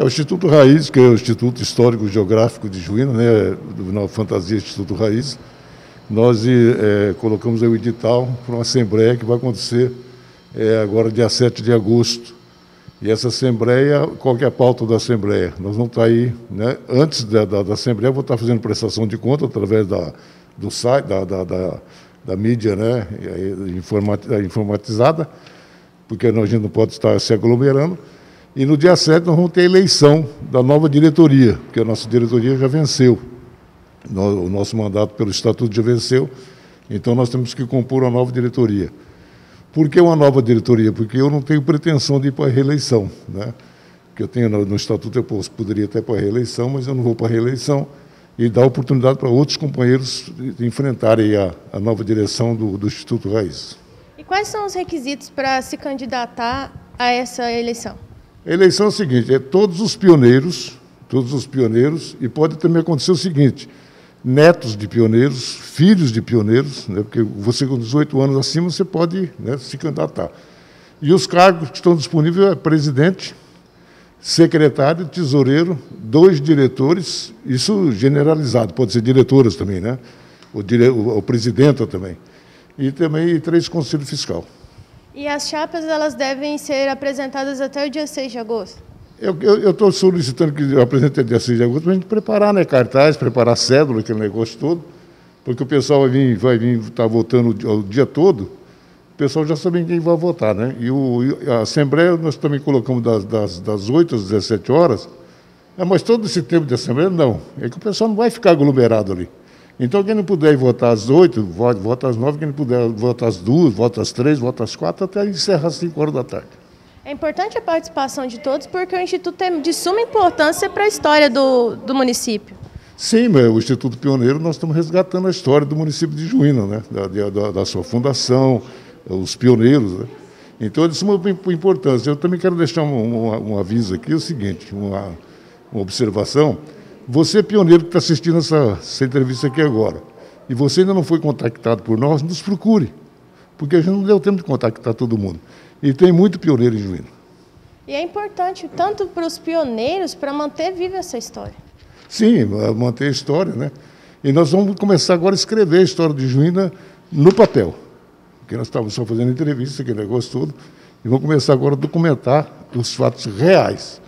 É o Instituto Raiz, que é o Instituto Histórico Geográfico de Juína, né, na fantasia Instituto Raiz. Nós colocamos aí o edital para uma assembleia que vai acontecer agora, dia 7 de agosto. E essa assembleia, qual que é a pauta da assembleia? Nós vamos estar aí, né, antes da assembleia, vou estar fazendo prestação de conta através do site, da mídia, né, informatizada, porque a gente não pode estar se aglomerando. E no dia 7 nós vamos ter a eleição da nova diretoria, porque a nossa diretoria já venceu. O nosso mandato pelo Estatuto já venceu, então nós temos que compor uma nova diretoria. Por que uma nova diretoria? Porque eu não tenho pretensão de ir para a reeleição, né? Porque eu tenho no Estatuto, eu poderia até ir para a reeleição, mas eu não vou para a reeleição, e dar oportunidade para outros companheiros de enfrentarem a nova direção do Instituto Raiz. E quais são os requisitos para se candidatar a essa eleição? A eleição é o seguinte, todos os pioneiros, e pode também acontecer o seguinte, netos de pioneiros, filhos de pioneiros, né, porque você com 18 anos acima, você pode, né, se candidatar. E os cargos que estão disponíveis é presidente, secretário, tesoureiro, 2 diretores, isso generalizado, pode ser diretoras também, né? O presidente também. E também 3 conselhos fiscal. E as chapas, elas devem ser apresentadas até o dia 6 de agosto? Eu estou solicitando que eu apresente dia 6 de agosto para a gente preparar, né, cartaz, preparar cédula, aquele negócio todo, porque o pessoal vai vir estar votando o dia todo, o pessoal já sabe quem vai votar, né? E a Assembleia nós também colocamos das 8 às 17 horas, mas todo esse tempo de Assembleia, não. É que o pessoal não vai ficar aglomerado ali. Então, quem não puder ir votar às 8, vota às 9, quem não puder votar às 2, vota às 3, vota às 4, até encerrar às 5 horas da tarde. É importante a participação de todos, porque o Instituto é de suma importância para a história do município. Sim, mas o Instituto Pioneiro, nós estamos resgatando a história do município de Juína, né? Da sua fundação, os pioneiros, né? Então, é de suma importância. Eu também quero deixar um aviso aqui, o seguinte, uma observação. Você, pioneiro que está assistindo essa entrevista aqui agora, e você ainda não foi contactado por nós, nos procure, porque a gente não deu tempo de contactar todo mundo. E tem muito pioneiro em Juína. E é importante, tanto para os pioneiros, para manter viva essa história. Sim, manter a história, né? E nós vamos começar agora a escrever a história de Juína no papel, porque nós estávamos só fazendo entrevista, aquele negócio todo, e vamos começar agora a documentar os fatos reais.